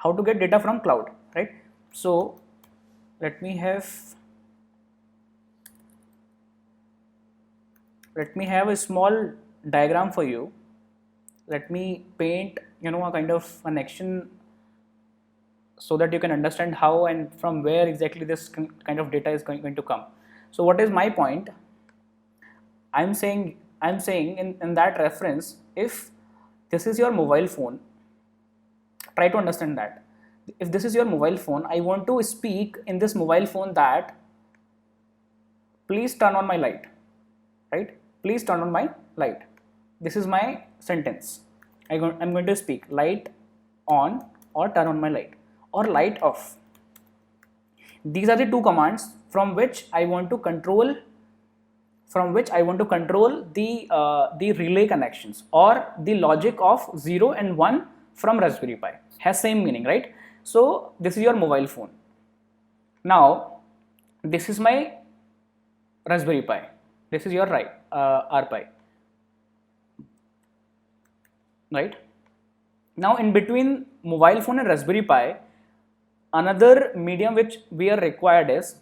how to get data from cloud, right? So let me have a small diagram for you. Let me paint, a kind of an action so that you can understand how and from where exactly this kind of data is going to come. So what is my point? I'm saying in that reference, if this is your mobile phone, try to understand that. If this is your mobile phone, I want to speak in this mobile phone that please turn on my light, right? Please turn on my light. This is my sentence. I'm going to speak light on or turn on my light or light off. These are the two commands from which I want to control the relay connections or the logic of 0 and 1 from Raspberry Pi. Has same meaning, right? So this is your mobile phone. Now this is my Raspberry Pi. This is your RPi, right? Now in between mobile phone and Raspberry Pi, another medium which we are required is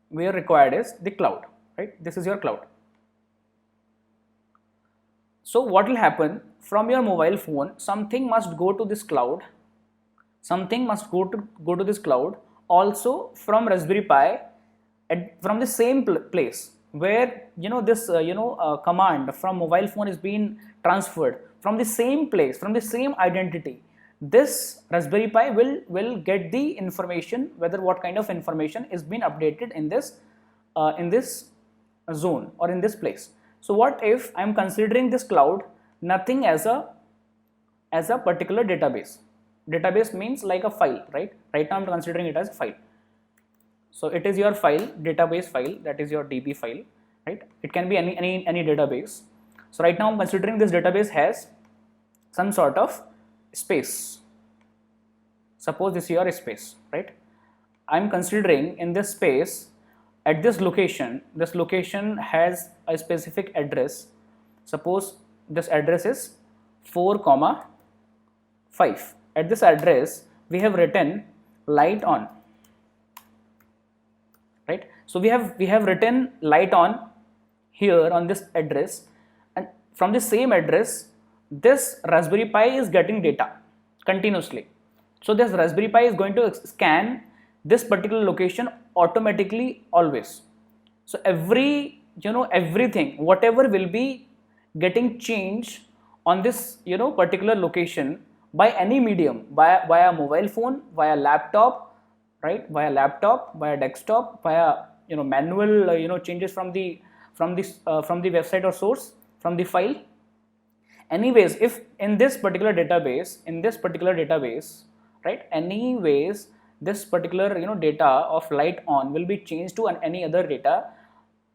the cloud, right? This is your cloud. So what will happen, from your mobile phone something must go to this cloud, this cloud also from Raspberry Pi, from the same place where this command from mobile phone is being transferred, from the same place, from the same identity. This Raspberry Pi will get the information, whether what kind of information is being updated in this zone or in this place. So what if I am considering this cloud nothing as a particular database? Database means like a file, right? Right now I am considering it as a file. So it is your file, database file, that is your DB file, right? It can be any database. So right now I'm considering this database has some sort of space. Suppose this is your space, right? I'm considering in this space, at this location has a specific address. Suppose this address is 4,5. At this address we have written light on, right? So we have written light on here on this address, and from the same address this Raspberry Pi is getting data continuously. So this Raspberry Pi is going to scan this particular location automatically always. So everything, whatever will be getting changed on this particular location by any medium, via mobile phone, via laptop, right? Via desktop, via manual changes from the website or source, from the file. Anyways, if in this particular database, right, anyways this particular data of light on will be changed to any other data,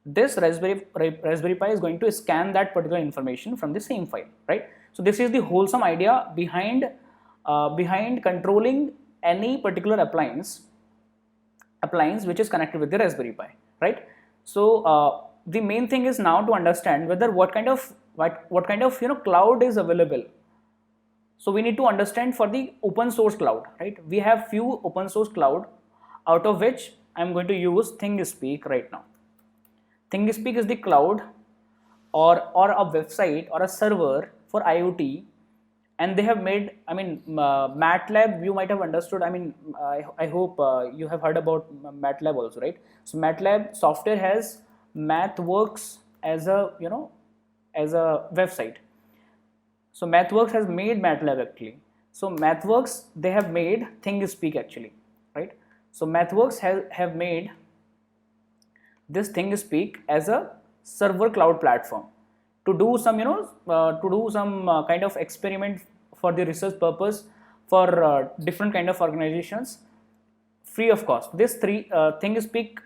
this Raspberry Pi is going to scan that particular information from the same file, right? So this is the wholesome idea behind controlling any particular appliance which is connected with the Raspberry Pi, right? So the main thing is now to understand whether what kind of cloud is available. So we need to understand for the open source cloud, right? We have few open source cloud, out of which I am going to use ThingSpeak right now. ThingSpeak is the cloud or a website or a server for IoT, and they have made, MATLAB, you might have understood, I hope you have heard about MATLAB also, right? So MATLAB software has MathWorks as a website. So MathWorks has made MATLAB actually. So MathWorks, they have made ThingSpeak actually, right? So MathWorks have made this ThingSpeak as a server cloud platform to do some kind of experiment for the research purpose for different kind of organizations, free of cost. This ThingSpeak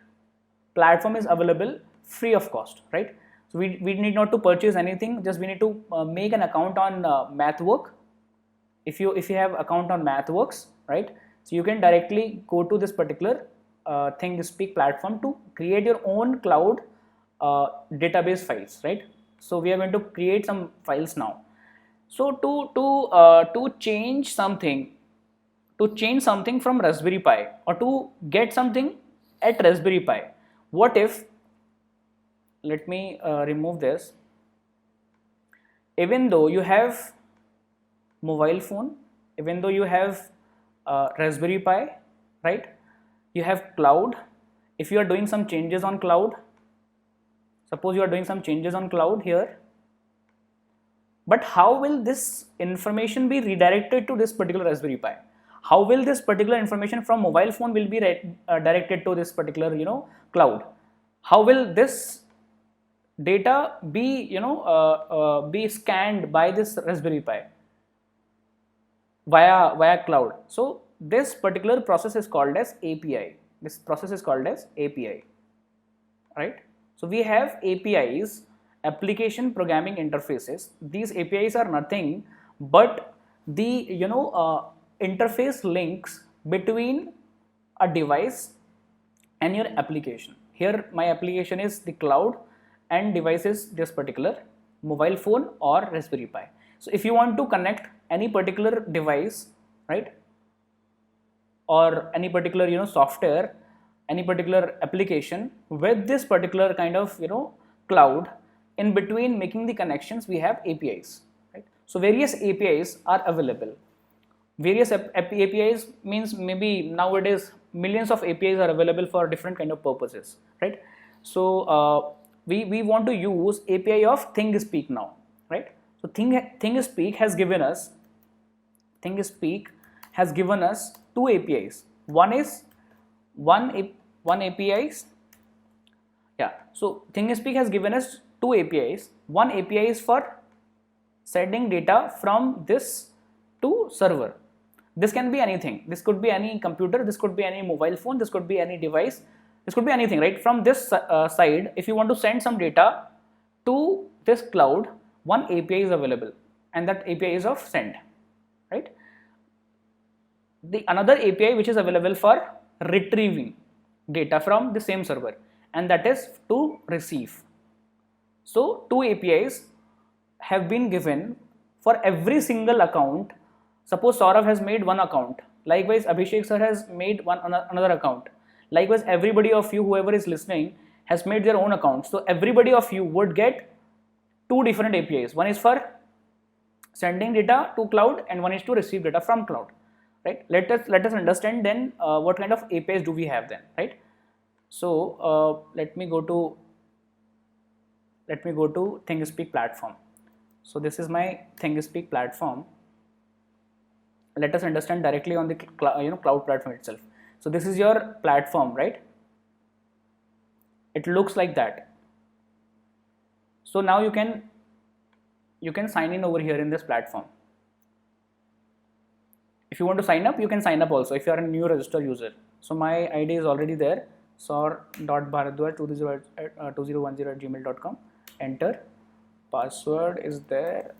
platform is available free of cost, right? So we need not to purchase anything, just we need to make an account on MathWorks. If you have account on MathWorks, right, so you can directly go to this particular ThingSpeak platform to create your own cloud database files, right? So we are going to create some files now. So to change something, to change something from Raspberry Pi or to get something at Raspberry Pi. What if, let me remove this, even though you have mobile phone, even though you have Raspberry Pi, right, you have cloud. If you are doing some changes on cloud, suppose you are doing some changes on cloud here, but how will this information be redirected to this particular Raspberry Pi? How will this particular information from mobile phone will be directed to this particular cloud? How will this data be be scanned by this Raspberry Pi via cloud? So this particular process is called as API. This process is called as API, right? So we have APIs, application programming interfaces. These APIs are nothing but the interface links between a device and your application. Here my application is the cloud and device is this particular mobile phone or Raspberry Pi. So if you want to connect any particular device, right, or any particular software, any particular application with this particular kind of cloud, in between making the connections we have APIs, right? So various APIs are available. Various APIs means maybe nowadays millions of APIs are available for different kind of purposes, right? So we want to use API of ThingSpeak now, right? So ThingSpeak has given us two APIs. One APIs. Yeah. So ThingSpeak has given us two APIs. One API is for sending data from this to server. This can be anything. This could be any computer. This could be any mobile phone. This could be any device. This could be anything, right? From this side, if you want to send some data to this cloud, one API is available, and that API is of send, right? The another API which is available for retrieving data from the same server, and that is to receive. So two APIs have been given for every single account. Suppose Saurav has made one account, likewise Abhishek sir has made another account, likewise everybody of you, whoever is listening, has made their own account. So everybody of you would get two different APIs. One is for sending data to cloud and one is to receive data from cloud, right? Let us understand then what kind of APIs do we have then, right? So let me go to ThingSpeak platform. So this is my ThingSpeak platform. Let us understand directly on the cloud platform itself. So this is your platform, right? It looks like that. So now you can sign in over here in this platform. If you want to sign up, you can sign up also if you are a new registered user. So my ID is already there, saur.bharadwaj2010@gmail.com. Enter. Password is there.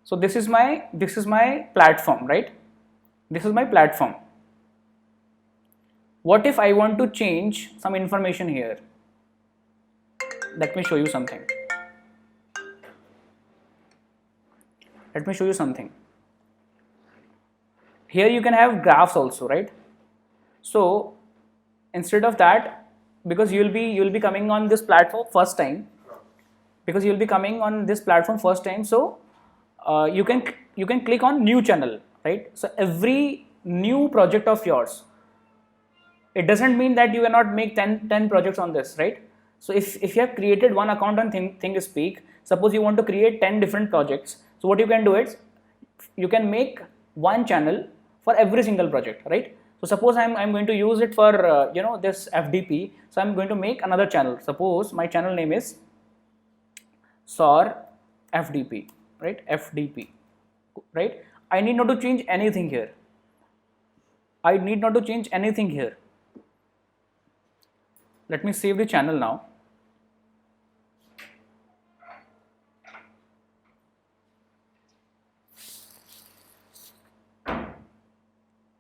So this is my platform, right? This is my platform. What if I want to change some information here? Let me show you something. Here you can have graphs also, right? So instead of that, because you'll be coming on this platform first time, so you can click on new channel, right? So every new project of yours, it doesn't mean that you cannot make 10 projects on this, right? So if you have created one account on ThingSpeak, suppose you want to create 10 different projects, so what you can do is you can make one channel for every single project, right? So suppose I'm going to use it for this FDP, so I'm going to make another channel. Suppose my channel name is SAUR FDP, right? FDP, right? I need not to change anything here. Let me save the channel now.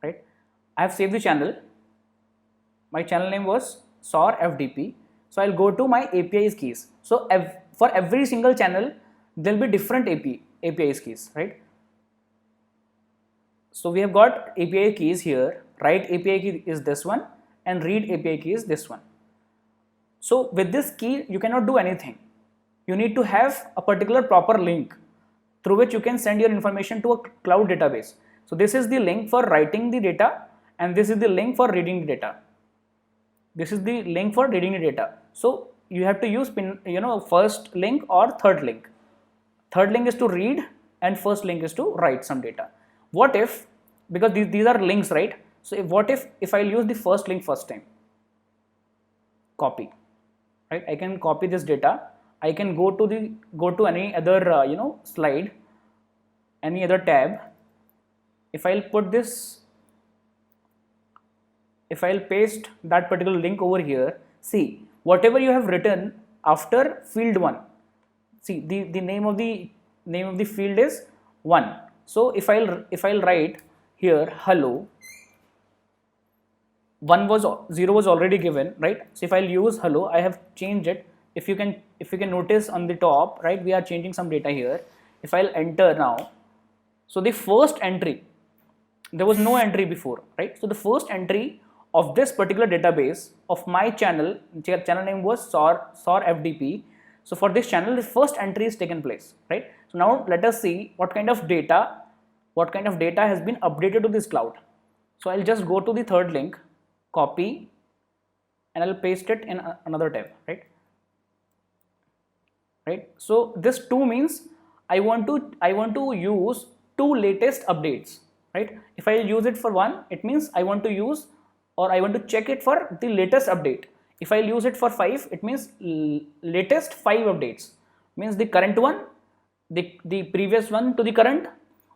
Right? I have saved the channel. My channel name was SAUR FDP. So I'll go to my APIs keys. So for every single channel, there'll be different API. API's keys, right? So we have got API keys here, write API key is this one and read API key is this one. So with this key you cannot do anything. You need to have a particular proper link through which you can send your information to a cloud database. So this is the link for writing the data and this is the link for reading the data. This is the link for reading the data. So you have to use first link or third link. Third link is to read and first link is to write some data. What if, because these are links, right? So what if I'll use the first link first time? Copy, right? I can copy this data. I can go to any other slide, any other tab. If I'll put this, if I'll paste that particular link over here, see whatever you have written after field 1, see the name of the field is 1. So if I'll write here hello, 0 was already given, right? So if I'll use hello, I have changed it. If you can notice on the top, right, we are changing some data here. If I'll enter now, so the first entry, there was no entry before, right? So the first entry of this particular database of my channel name was SOR FDP. So for this channel, the first entry is taken place, right? So now let us see what kind of data has been updated to this cloud. So I'll just go to the third link, copy, and I'll paste it in another tab, right? Right. So this 2 means I want to use 2 latest updates, right? If I use it for 1, it means I want to use or I want to check it for the latest update. If I use it for 5, it means latest 5 updates, means the current one, the previous one to the current,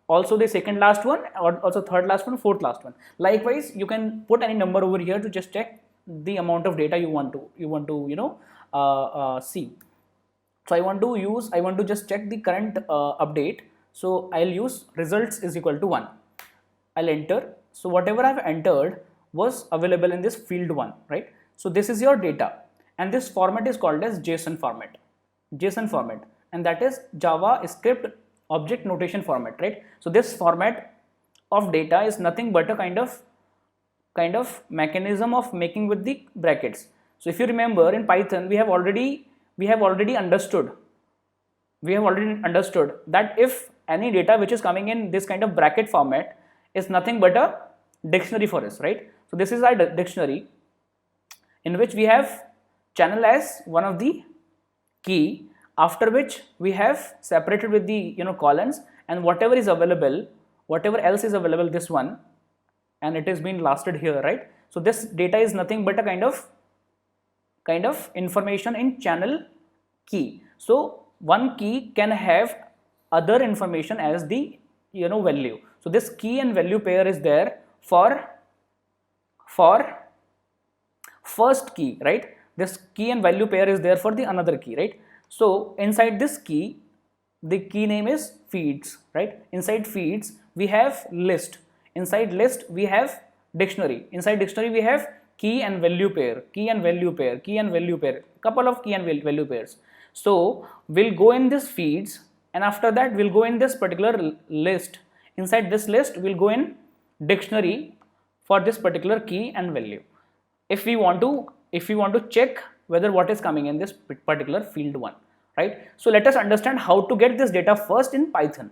also the second last one, or also third last one, fourth last one. Likewise, you can put any number over here to just check the amount of data you want to see. So I want to just check the current update. So I'll use results is equal to 1. I'll enter. So whatever I've entered was available in this field 1, right? So this is your data, and this format is called as JSON format, and that is JavaScript object notation format, right? So this format of data is nothing but a kind of mechanism of making with the brackets. So if you remember, in Python we have already understood that if any data which is coming in this kind of bracket format is nothing but a dictionary for us, right? So this is our dictionary, in which we have channel as one of the key, after which we have separated with the columns, and whatever else is available, this one, and it is being lasted here, right? So this data is nothing but a kind of information in channel key. So one key can have other information as the value. So this key and value pair is there for first key, right? This key and value pair is there for the another key, right? So inside this key, the key name is feeds, right? Inside feeds we have list, inside list we have dictionary, inside dictionary we have key and value pair, couple of key and value pairs. So we'll go in this feeds, and after that we'll go in this particular list. Inside this list we'll go in dictionary for this particular key and value, if we want to check whether what is coming in this particular field 1, right? So let us understand how to get this data first in Python.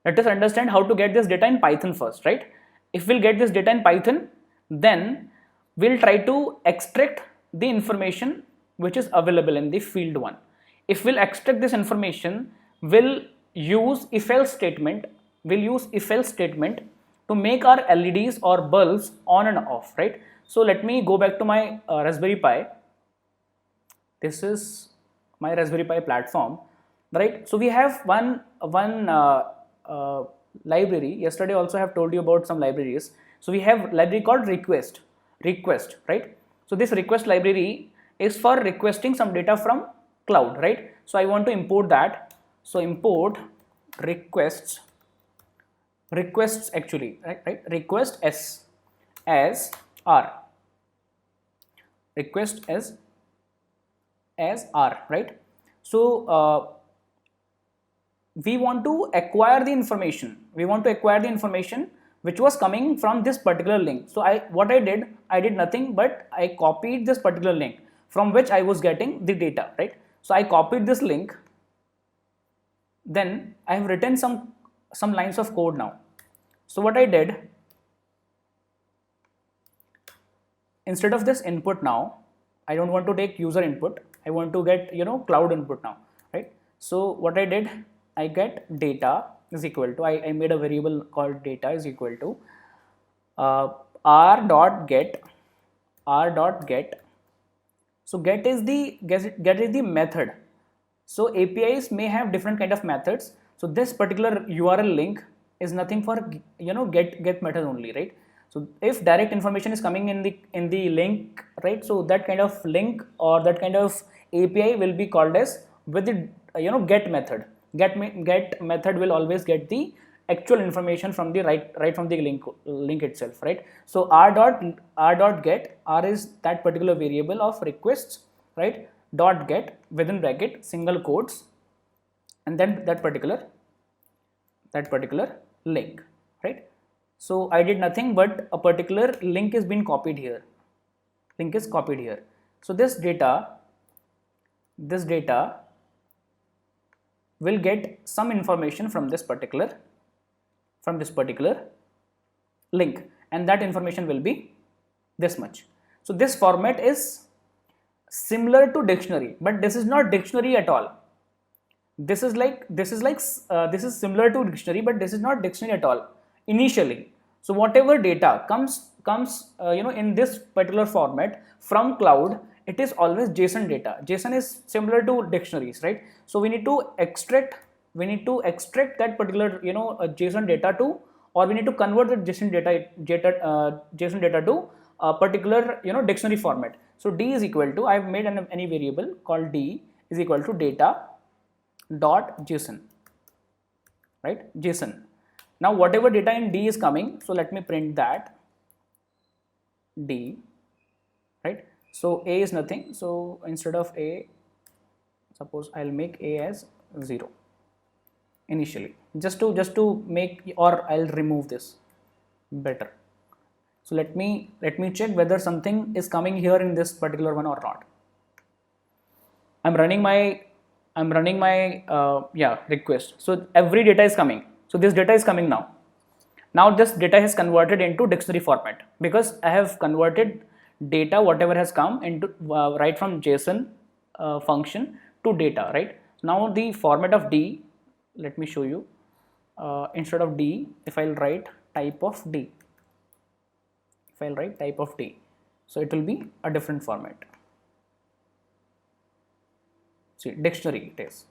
Let us understand how to get this data in Python first, right? If we'll get this data in Python, then we'll try to extract the information which is available in the field 1. If we'll extract this information, we'll use if-else statement. To make our LEDs or bulbs on and off, right? So let me go back to my Raspberry Pi. This is my Raspberry Pi platform, right? So we have one library. Yesterday also I have told you about some libraries. So we have library called request, right? So this request library is for requesting some data from cloud, right? So I want to import that. So import requests actually, right? Request as R, request as R, right? So we want to acquire the information. We want to acquire the information which was coming from this particular link. So what I did nothing but I copied this particular link from which I was getting the data, right? So I copied this link, then I have written some lines of code now. So what I did, instead of this input now, I don't want to take user input, I want to get cloud input now, right? So what I did, I get data is equal to, I made a variable called data is equal to r.get. So get is the method. So APIs may have different kind of methods. So this particular URL link is nothing for get method only, right? So if direct information is coming in the link, right? So that kind of link or that kind of API will be called as with the get method. Get method will always get the actual information from the right from the link itself, right? So r.get, r is that particular variable of requests, right? Dot get within bracket single quotes, and then that particular link, right? So I did nothing but a particular link is being copied here. Link is copied here. So this data will get some information from this particular link, and that information will be this much. So this format is similar to dictionary, but this is not dictionary at all. This is similar to dictionary, but this is not dictionary at all initially. So whatever data comes in this particular format from cloud, it is always JSON data. JSON is similar to dictionaries, right? So we need to extract that particular JSON data to, or we need to convert the JSON data to a particular dictionary format. So d is equal to, I have made any variable called d is equal to data dot JSON, right? JSON. Now whatever data in d is coming, so let me print that d, right? So a is nothing, so instead of a, suppose I'll make a as 0 initially, just to make, or I'll remove this better. So let me check whether something is coming here in this particular one or not. I'm running my request. So every data is coming. So this data is coming now. Now this data has converted into dictionary format because I have converted data whatever has come into right from JSON function to data, right? Now the format of d, let me show you. Instead of d, if I'll write type of d, so it will be a different format. See, dictionary it is.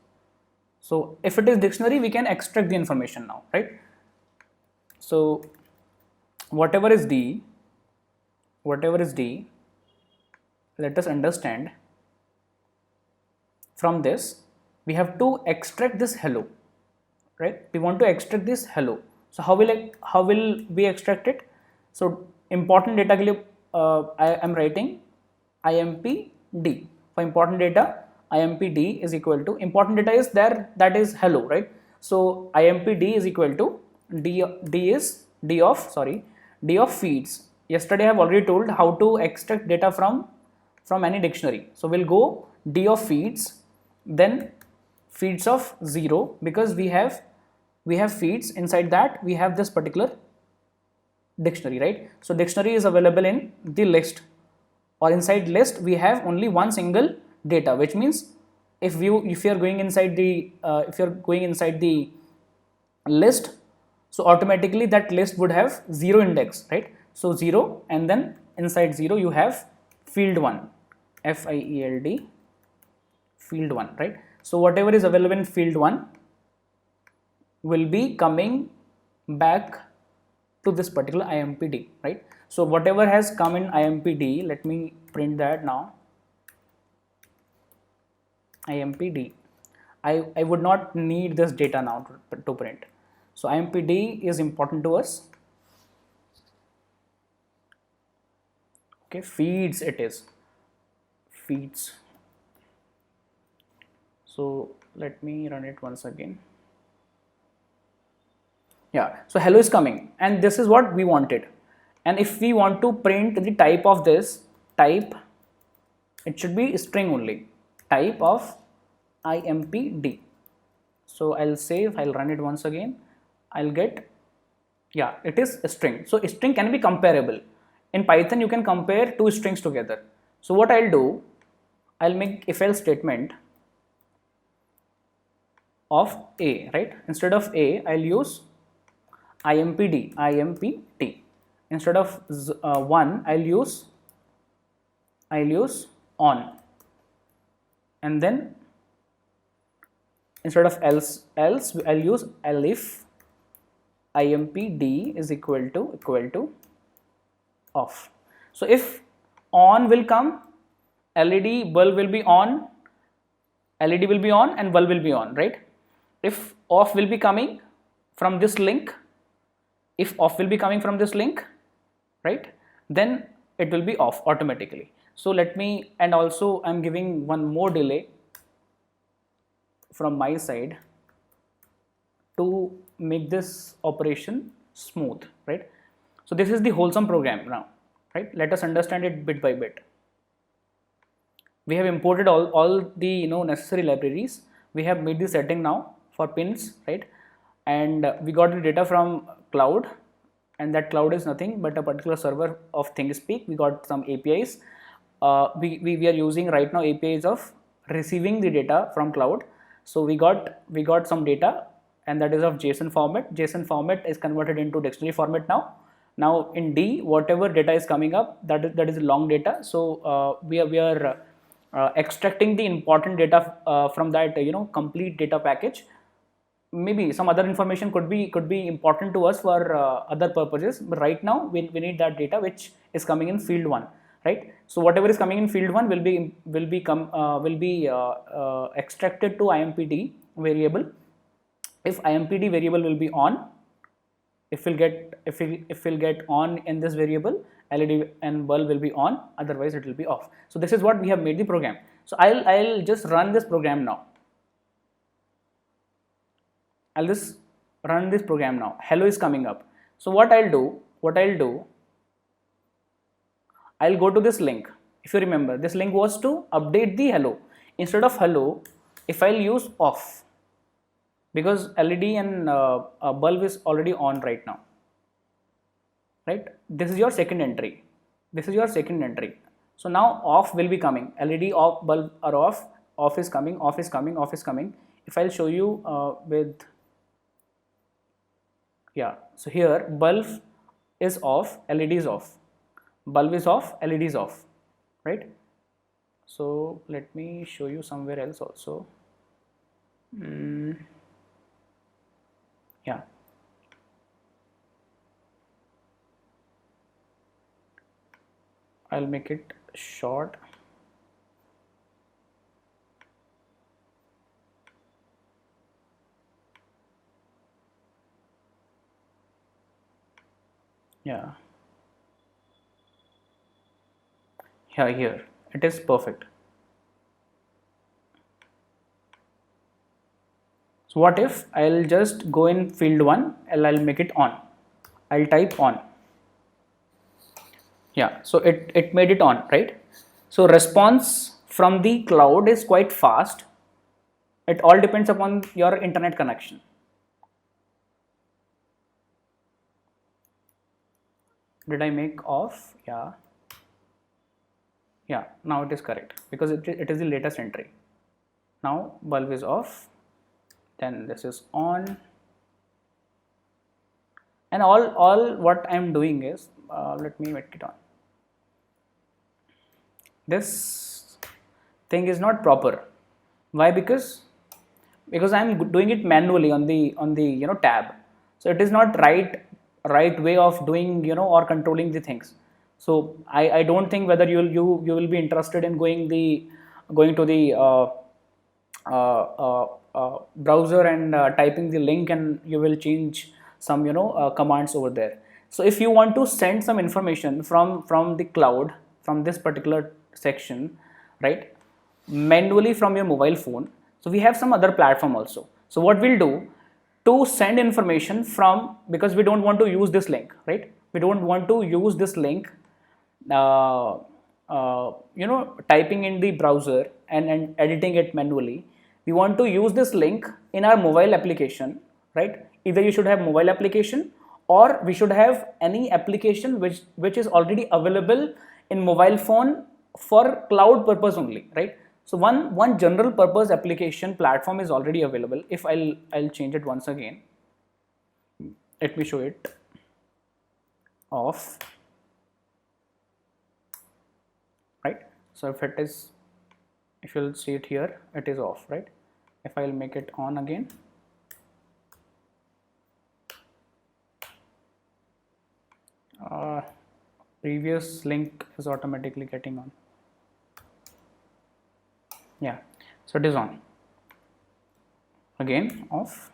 So if it is dictionary, we can extract the information now, right? So whatever is d, let us understand. From this, we have to extract this hello, right? We want to extract this hello. So how will we extract it? So important data के लिए I am writing impd. For important data, impd is equal to, important data is there, that is hello, right? So impd is equal to d of feeds. Yesterday I have already told how to extract data from any dictionary. So we'll go d of feeds, then feeds of 0, because we have feeds, inside that we have this particular dictionary, right? So dictionary is available in the list, or inside list we have only one single data, which means if you are going inside the list, so automatically that list would have 0 index, right? So 0, and then inside 0 you have field 1, field field 1, right? So whatever is available in field 1 will be coming back to this particular impd, right? So whatever has come in impd, let me print that now. impd, I would not need this data now to print. So impd is important to us. Okay, feeds, it is feeds. So let me run it once again. Yeah, so hello is coming and this is what we wanted. And if we want to print the type of this, type, it should be string only, type of impd. So I'll save, I'll run it once again, I'll get, yeah, it is a string. So a string can be comparable. In Python you can compare two strings together. So what I'll do, I'll make if else statement of a, right? Instead of a, I'll use impd. Instead of 1, I'll use on, and then instead of else I'll use elif impd is equal to off. So if on will come, LED bulb will be on, LED will be on and bulb will be on, right? If off will be coming from this link, right, then it will be off automatically. So let me, and also I'm giving one more delay from my side to make this operation smooth, right? So this is the wholesome program now, right? Let us understand it bit by bit. We have imported all the necessary libraries. We have made the setting now for pins, right? And we got the data from cloud, and that cloud is nothing but a particular server of ThingSpeak. We got some APIs. We are using right now APIs of receiving the data from cloud. So we got some data, and that is of JSON format. JSON format is converted into dictionary format now. Now in D, whatever data is coming up, that is long data. So we are extracting the important data from that complete data package. Maybe some other information could be important to us for other purposes, but right now we need that data which is coming in field 1, right? So whatever is coming in field 1 will be extracted to impd variable. If impd variable will be on, if we'll get on in this variable, LED and bulb will be on, otherwise it will be off. So this is what we have made the program. So I'll just run this program now. I'll just run this program now. Hello is coming up. So what I'll do, I'll go to this link. If you remember, this link was to update the hello. Instead of hello, if I'll use off, because LED and bulb is already on right now, right? This is your second entry. So now off will be coming. LED off, bulb are off. Off is coming. If I'll show you with, yeah, so here bulb is off, LED is off. Bulb is off, LED is off, right? So let me show you somewhere else also. Yeah, I'll make it short. Yeah, here it is perfect. So what if I'll just go in field 1 and I'll make it on. I'll type on. Yeah, so it made it on, right? So response from the cloud is quite fast. It all depends upon your internet connection. Did I make off? Yeah, now it is correct because it is the latest entry. Now bulb is off, then this is on, and all what I am doing is let me make it on. This thing is not proper. Why? Because I am doing it manually on the tab. So it is not right way of doing or controlling the things. So I don't think whether you will be interested in going to the browser and typing the link, and you will change some commands over there. So if you want to send some information from the cloud, from this particular section, right, manually from your mobile phone, so we have some other platform also. So what we'll do, to send information from, because we don't want to use this link, right? We don't want to use this link, typing in the browser and editing it manually. We want to use this link in our mobile application, right? Either you should have mobile application, or we should have any application which is already available in mobile phone for cloud purpose only, right? So one general purpose application platform is already available. If I'll change it once again. Let me show it off, right? So if you'll see it here, it is off, right? If I'll make it on again, previous link is automatically getting on. Yeah, so it is on. Again off.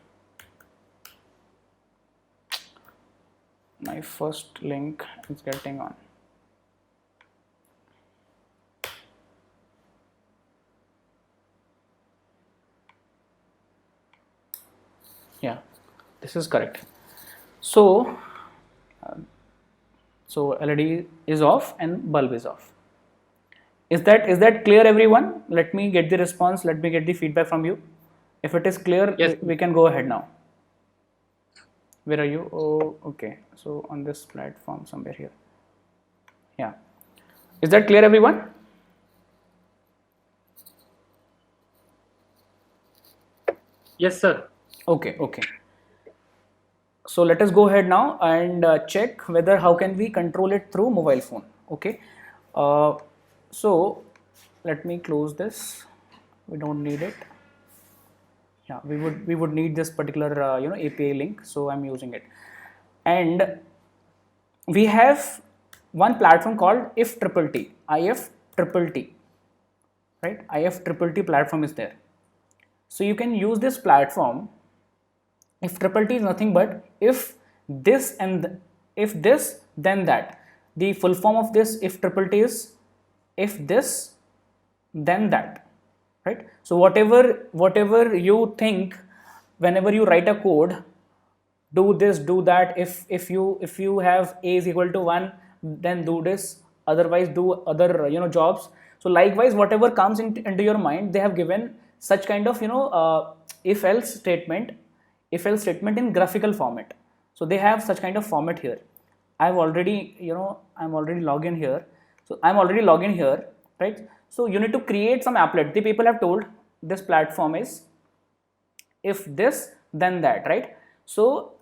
My first link is getting on. Yeah, this is correct. So LED is off and bulb is off. Is that clear, everyone? Let me get the response. Let me get the feedback from you. If it is clear, yes, we can go ahead now. Where are you? Oh, okay. So on this platform somewhere here. Yeah. Is that clear, everyone? Yes, sir. Okay. So let us go ahead now and check whether how can we control it through mobile phone. Okay. So let me close this. We don't need it. Yeah, we would need this particular API link, so I'm using it. And we have one platform called IFTTT, right? IFTTT platform is there. So you can use this platform. IFTTT is nothing but if this then that. The full form of this IFTTT is if this then that, right? So whatever you think, whenever you write a code, do this, do that. If you have A is equal to 1, then do this, otherwise do other jobs. So likewise, whatever comes into your mind, they have given such kind of if else statement in graphical format. So they have such kind of format here. I'm already logged in here. So I'm already logged in here, right? So you need to create some applet. The people have told this platform is if this then that, right? So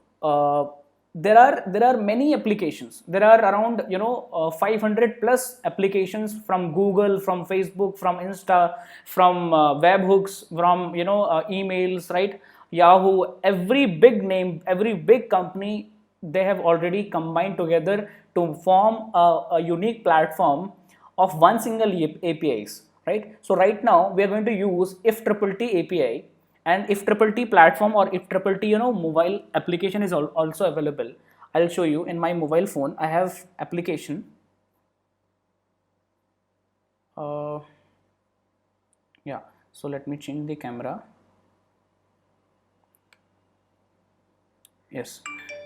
there are many applications. There are around 500 plus applications from Google, from Facebook, from Insta, from webhooks, from emails, right? Yahoo, every big name, every big company, they have already combined together to form a unique platform of one single APIs, right? So right now we are going to use IFTTT API, and IFTTT platform or IFTTT mobile application is also available. I'll show you in my mobile phone. I have application. Yeah, so let me change the camera. Yes,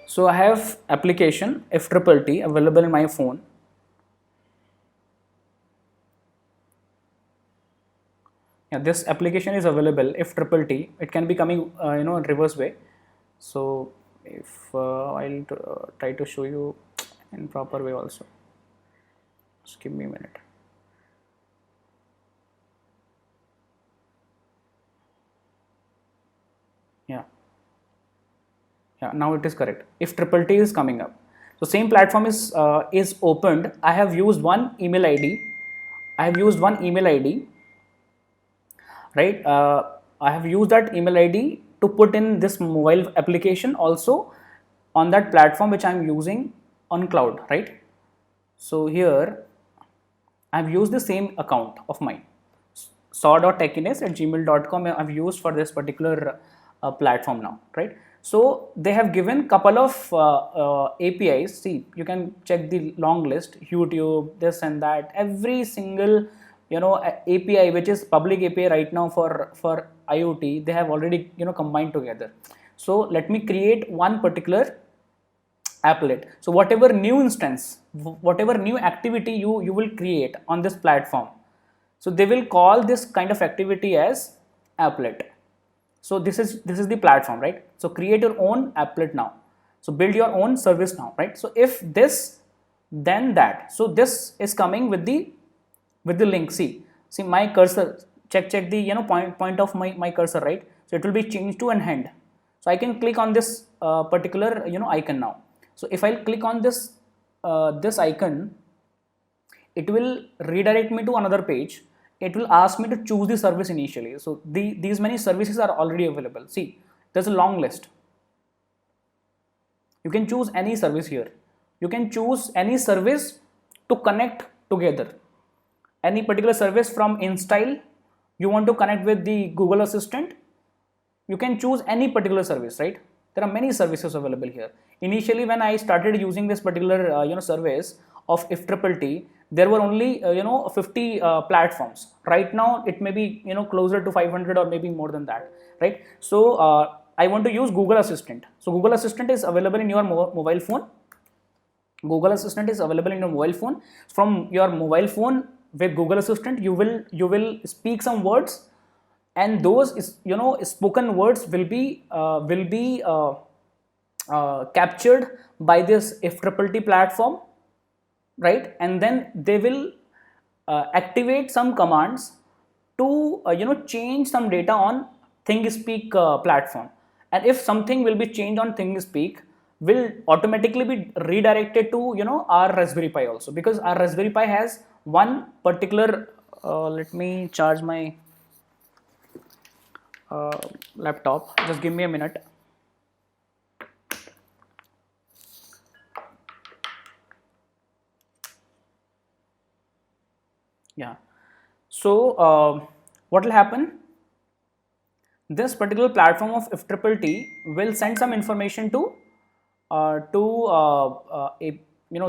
so I have application IFTTT available in my phone. Yeah, this application is available IFTTT. It can be coming reverse way. So if I'll try to show you in proper way also. Just give me a minute. Yeah, now it is correct. IFTTT is coming up. So same platform is opened. I have used one email ID. Right? I have used that email ID to put in this mobile application also on that platform which I am using on cloud, right? So here I have used the same account of mine, saw.techiness@gmail.com. I have used for this particular platform now, right? So they have given couple of APIs. See, you can check the long list, YouTube, this and that, every single API which is public API right now for IoT, they have already combined together. So let me create one particular applet. So whatever new instance, whatever new activity you will create on this platform, so they will call this kind of activity as applet. So this is the platform, right? So create your own applet now. So build your own service now, right? So if this, then that. So this is coming with the link. See my cursor, check the point of my cursor, right? So it will be changed to an hand. So I can click on this particular icon now. So if I'll click on this this icon, it will redirect me to another page. It will ask me to choose the service initially. So these many services are already available. See, there's a long list. You can choose any service here. You can choose any service to connect together. Any particular service from InStyle, you want to connect with the Google Assistant, you can choose any particular service, right? There are many services available here. Initially, when I started using this particular service of IFTTT, there were only 50 platforms. Right now, it may be closer to 500 or maybe more than that, right? So I want to use Google Assistant. So Google Assistant is available in your mobile phone. Google Assistant is available in your mobile phone. From your mobile phone with Google Assistant, you will speak some words, and those spoken words will be captured by this IFTTT platform, right? And then they will activate some commands to change some data on ThingSpeak platform. And if something will be changed on ThingSpeak, will automatically be redirected to our Raspberry Pi also, because our Raspberry Pi has one particular let me charge my laptop. Just give me a minute. Yeah. So what will happen? This particular platform of IFTTT will send some information to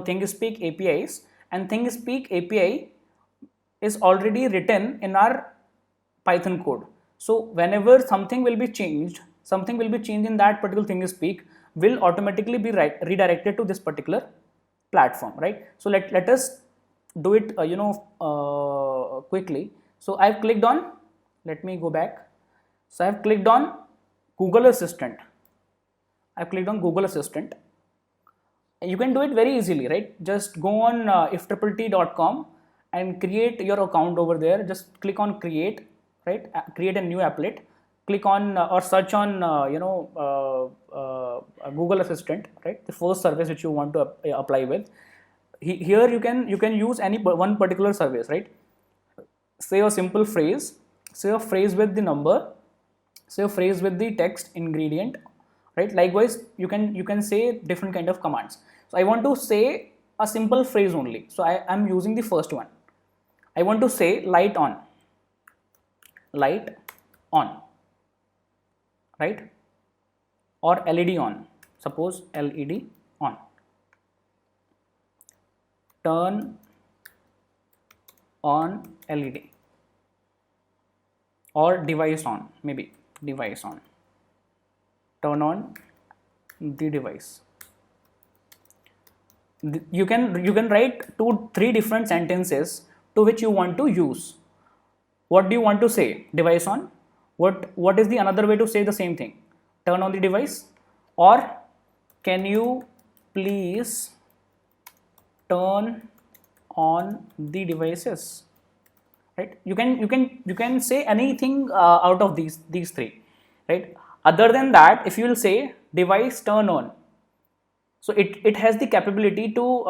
ThingSpeak APIs, and ThingSpeak API is already written in our Python code. So whenever something will be changed in that particular ThingSpeak, will automatically be redirected to this particular platform, right? So let us do it quickly. So I've clicked on, let me go back. So I've clicked on Google Assistant. I've clicked on Google Assistant. You can do it very easily, right? Just go on ifttt.com and create your account over there. Just click on create, right? Create a new applet. Click on or search on Google Assistant, right? The first service which you want to apply with. Here you can use any one particular service, right? Say a simple phrase, say a phrase with the number, say a phrase with the text ingredient, right? Likewise, you can say different kind of commands. So I want to say a simple phrase only. So I am using the first one. I want to say light on, right? Or LED on, suppose LED on. Turn on LED, or device on, maybe device on. Turn on the device. You can write 2-3 different sentences to which you want to use. What do you want to say? Device on. What is the another way to say the same thing? Turn on the device, or can you please turn on the devices, right? You can say anything out of these three, right? Other than that, if you will say device turn on, so it has the capability to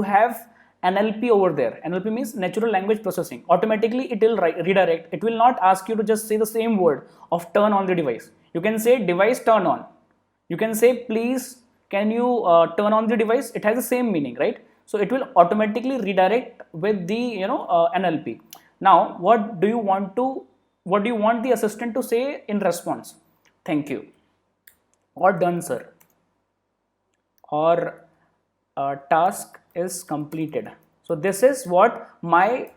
have NLP over there. NLP means natural language processing. Automatically it will redirect. It will not ask you to just say the same word of turn on the device. You can say device turn on. You can say please can you turn on the device. It has the same meaning, right? So it will automatically redirect with the NLP. Now what do you want the assistant to say in response? Thank you, or done sir, or task is completed. So this is what my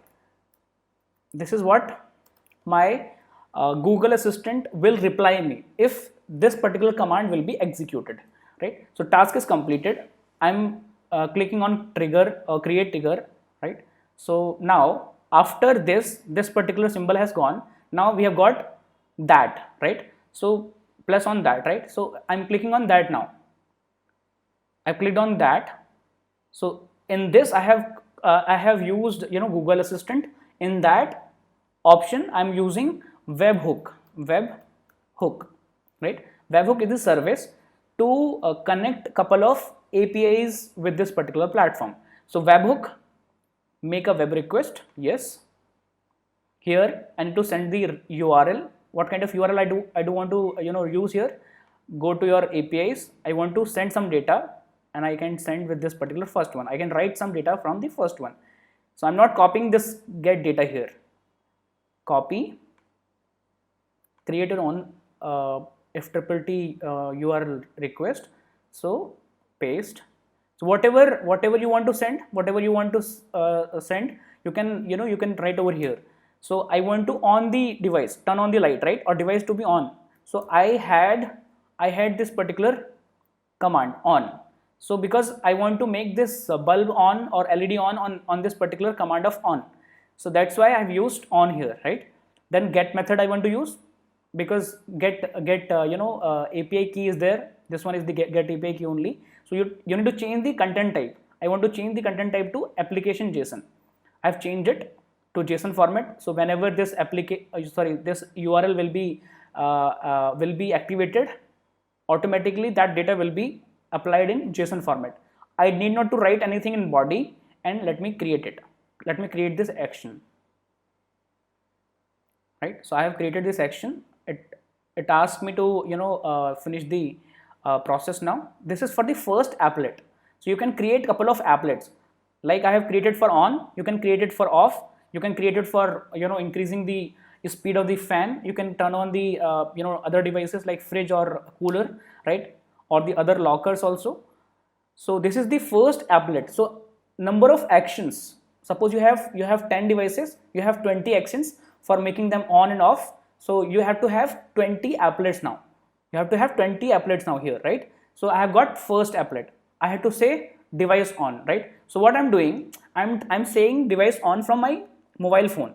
Google Assistant will reply me if this particular command will be executed, right? So task is completed. I'm clicking on trigger or create trigger, right? So now after this particular symbol has gone. Now we have got that, right? So plus on that, right? So I'm clicking on that now. I clicked on that. So in this I have used Google Assistant. In that option I'm using webhook, right? Webhook is the service to connect couple of APIs with this particular platform. So webhook, make a web request, yes. Here and to send the URL. What kind of URL I do want to use here? Go to your APIs. I want to send some data, and I can send with this particular first one. I can write some data from the first one. So I'm not copying this get data here. Copy, create your own FTTT URL request. So paste. So whatever you want to send, you can you can write over here. So I want to on the device, turn on the light, right? Or device to be on. So I had this particular command on. So because I want to make this bulb on or LED on this particular command of on. So that's why I've used on here, right? Then get method I want to use, because get API key is there. This one is the get API key only. So you need to change the content type. I want to change the content type to application JSON. I've changed it to JSON format. So whenever this this URL will be activated, automatically that data will be applied in JSON format. I need not to write anything in body, and let me create it. Let me create this action, right? So I have created this action. It asks me to finish the process now. This is for the first applet. So you can create couple of applets. Like I have created for on, you can create it for off. You can create it for increasing the speed of the fan. You can turn on the other devices like fridge or cooler, right? Or the other lockers also. So this is the first applet. So number of actions. Suppose you have 10 devices, you have 20 actions for making them on and off. So you have to have 20 applets now. You have to have 20 applets now here, right? So I have got first applet. I have to say device on, right? So what I'm doing, I'm saying device on from my mobile phone.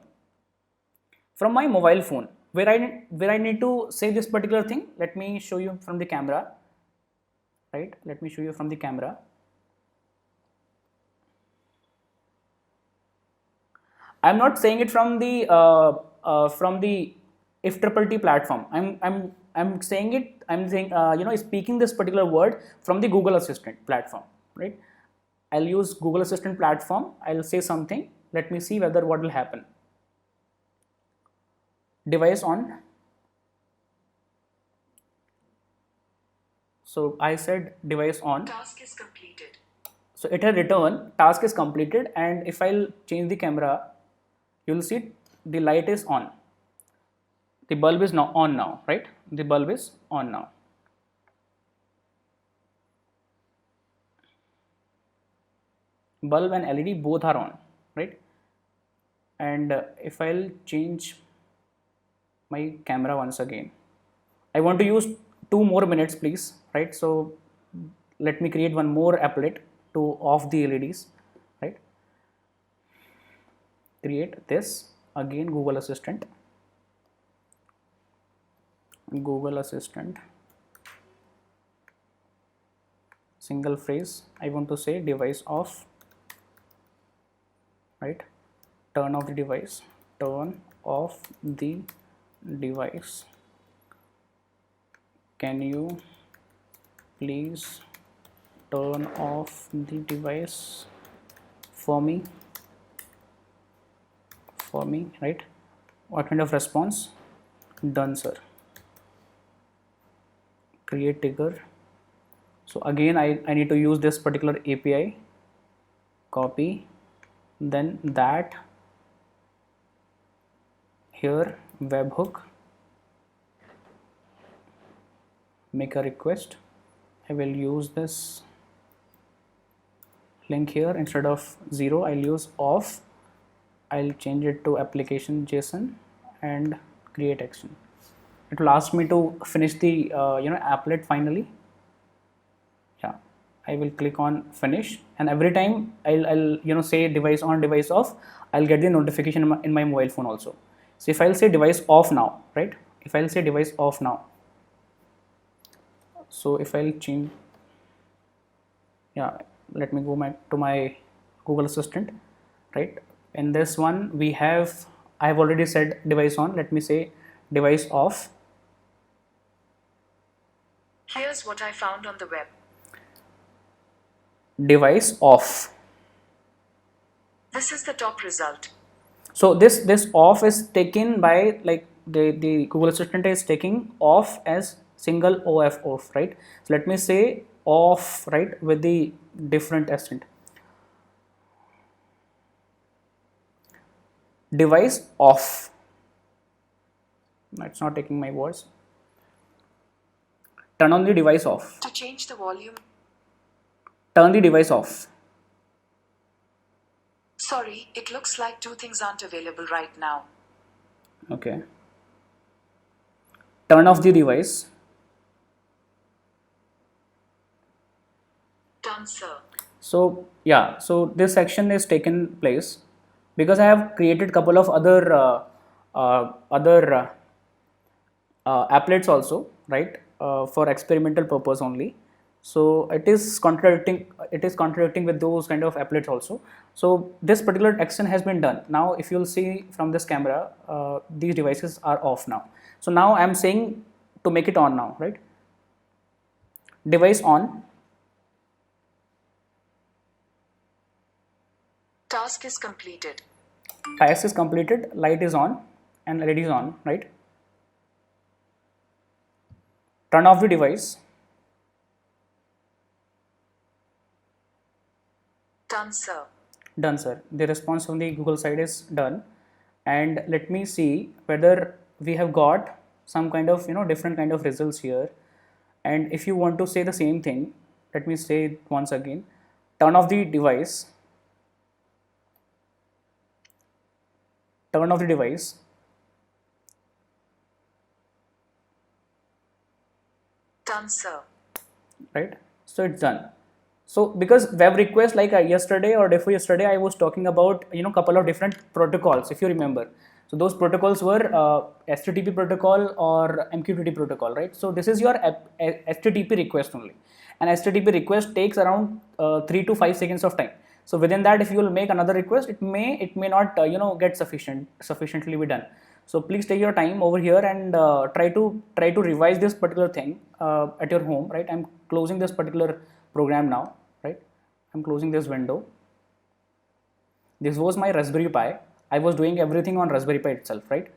From my mobile phone, where I need to say this particular thing. Let me show you from the camera, right? Let me show you from the camera. I'm not saying it from the FTTT platform. I'm saying it. I'm saying speaking this particular word from the Google Assistant platform, right? I'll use Google Assistant platform. I'll say something. Let me see whether what will happen. Device on. So I said device on. Task is completed. So it has returned task is completed, and if I'll change the camera, you will see the light is on. The bulb is now on now, right? The bulb is on now. Bulb and LED both are on, right? And if I'll change my camera once again, I want to use 2 more minutes, please, right? So let me create one more applet to off the LEDs, right? Create this again, Google Assistant, single phrase. I want to say device off, right? Turn off the device, turn off the device. Can you please turn off the device for me, right? What kind of response? Done, sir. Create trigger. So again I need to use this particular API, copy, then that here webhook, make a request. I will use this link here. Instead of 0, I'll use off. I'll change it to application JSON and create action. It will ask me to finish the applet finally. Yeah, I will click on finish, and every time I'll say device on, device off, I'll get the notification in my mobile phone also. So if I'll say device off now, right? If I'll say device off now, so if I'll change, yeah, let me go back to my Google Assistant, right? In this one we have, I have already said device on. Let me say device off. Here's what I found on the web. Device off. This is the top result. So this off is taken by, like, the Google Assistant is taking off as single off, right? So let me say off, right, with the different accent. Device off. No, it's not taking my words. Turn on the device off. To change the volume, Turn the device off. sorry, it looks like two things aren't available right now. Okay. Turn off the device. Done, sir. So yeah, so this section is taken place because I have created couple of other applets also, right, for experimental purpose only. So it is contradicting with those kind of applets also. So this particular action has been done. Now if you'll see from this camera, these devices are off now. So now I am saying to make it on now, right? Device on. Task is completed. Task is completed, light is on and LED is on, right? Turn off the device. Done, sir. Done, sir. The response from the Google side is done. And let me see whether we have got some kind of different kind of results here. And if you want to say the same thing, let me say it once again. Turn off the device. Turn off the device. Done, sir. Right? So it's done. So because web request, like yesterday or day before yesterday, I was talking about couple of different protocols, if you remember. So those protocols were HTTP protocol or MQTT protocol, right? So this is your HTTP request only, and HTTP request takes around 3 to 5 seconds of time. So within that, if you will make another request, it may not get sufficiently be done. So please take your time over here and try to revise this particular thing at your home, right? I'm closing this particular program now, right? I'm closing this window. This was my Raspberry Pi. I was doing everything on Raspberry Pi itself, right?